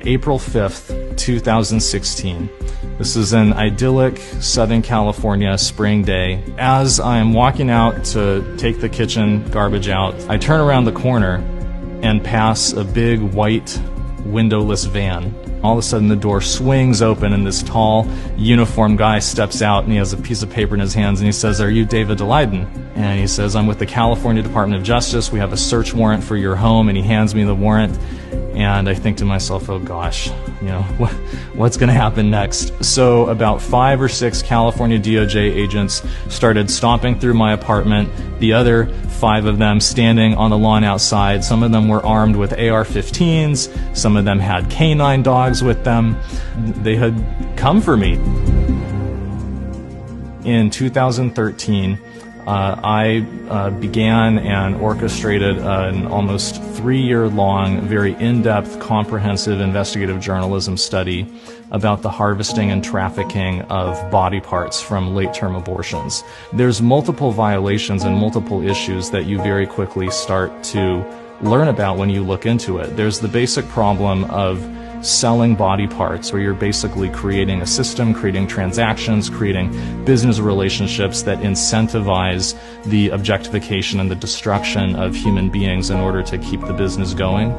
April 5th, 2016. This is an idyllic Southern California spring day. As I'm walking out to take the kitchen garbage out, I turn around the corner and pass a big white windowless van. All of a sudden the door swings open and this tall, uniformed guy steps out and he has a piece of paper in his hands and he says, "Are you David Daleiden?" And he says, "I'm with the California Department of Justice. We have a search warrant for your home." And he hands me the warrant. And I think to myself, oh gosh, what's going to happen next? So about 5 or 6 California DOJ agents started stomping through my apartment. The other 5 of them standing on the lawn outside. Some of them were armed with AR-15s. Some of them had canine dogs with them. They had come for me. In 2013, I began and orchestrated an almost 3-year-long, very in-depth, comprehensive investigative journalism study about the harvesting and trafficking of body parts from late-term abortions. There's multiple violations and multiple issues that you very quickly start to learn about when you look into it. There's the basic problem of selling body parts, where you're basically creating a system, creating transactions, creating business relationships that incentivize the objectification and the destruction of human beings in order to keep the business going.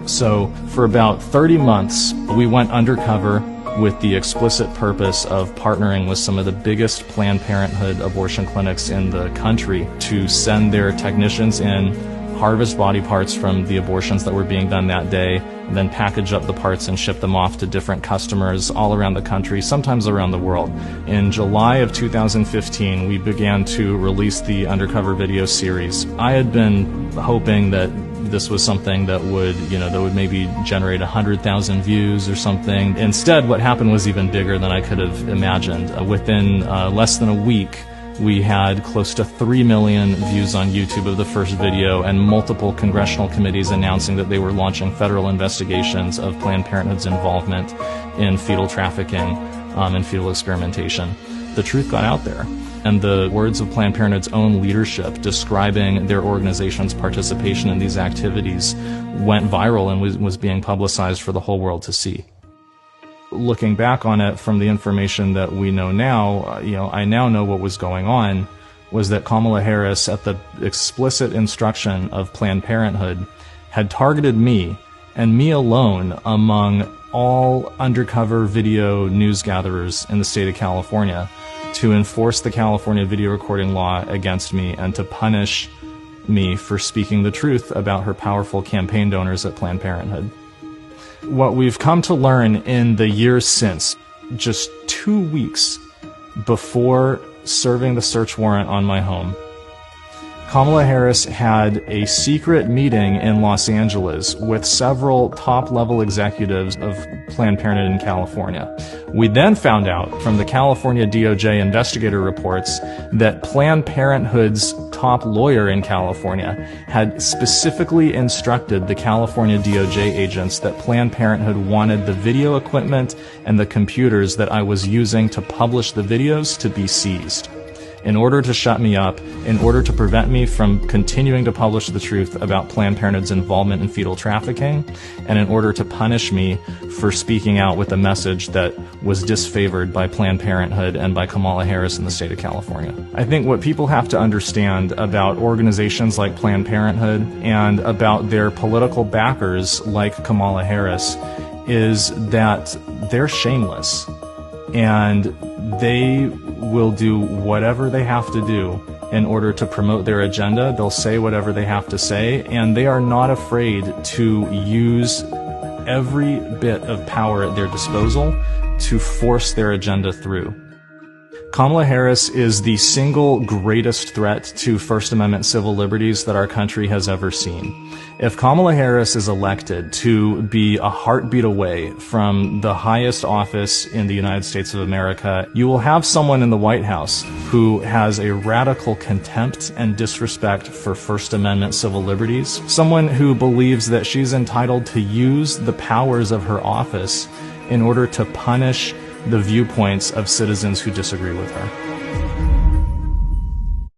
So for about 30 months, we went undercover with the explicit purpose of partnering with some of the biggest Planned Parenthood abortion clinics in the country to send their technicians in, harvest body parts from the abortions that were being done that day, and then package up the parts and ship them off to different customers all around the country, sometimes around the world. In July of 2015, we began to release the Undercover video series. I had been hoping that this was something that would, that would maybe generate 100,000 views or something. Instead, what happened was even bigger than I could have imagined. Within less than a week, we had close to 3 million views on YouTube of the first video, and multiple congressional committees announcing that they were launching federal investigations of Planned Parenthood's involvement in fetal trafficking and fetal experimentation. The truth got out there, and the words of Planned Parenthood's own leadership describing their organization's participation in these activities went viral and was being publicized for the whole world to see. Looking back on it from the information that we know now, I now know what was going on was that Kamala Harris, at the explicit instruction of Planned Parenthood, had targeted me, and me alone, among all undercover video news gatherers in the state of California, to enforce the California video recording law against me and to punish me for speaking the truth about her powerful campaign donors at Planned Parenthood. What we've come to learn in the years since, just 2 weeks before serving the search warrant on my home, Kamala Harris had a secret meeting in Los Angeles with several top-level executives of Planned Parenthood in California. We then found out from the California DOJ investigator reports that Planned Parenthood's top lawyer in California had specifically instructed the California DOJ agents that Planned Parenthood wanted the video equipment and the computers that I was using to publish the videos to be seized, in order to shut me up, in order to prevent me from continuing to publish the truth about Planned Parenthood's involvement in fetal trafficking, and in order to punish me for speaking out with a message that was disfavored by Planned Parenthood and by Kamala Harris in the state of California. I think what people have to understand about organizations like Planned Parenthood and about their political backers like Kamala Harris is that they're shameless, and they will do whatever they have to do in order to promote their agenda. They'll say whatever they have to say, and they are not afraid to use every bit of power at their disposal to force their agenda through. Kamala Harris is the single greatest threat to First Amendment civil liberties that our country has ever seen. If Kamala Harris is elected to be a heartbeat away from the highest office in the United States of America, you will have someone in the White House who has a radical contempt and disrespect for First Amendment civil liberties, someone who believes that she's entitled to use the powers of her office in order to punish the viewpoints of citizens who disagree with her.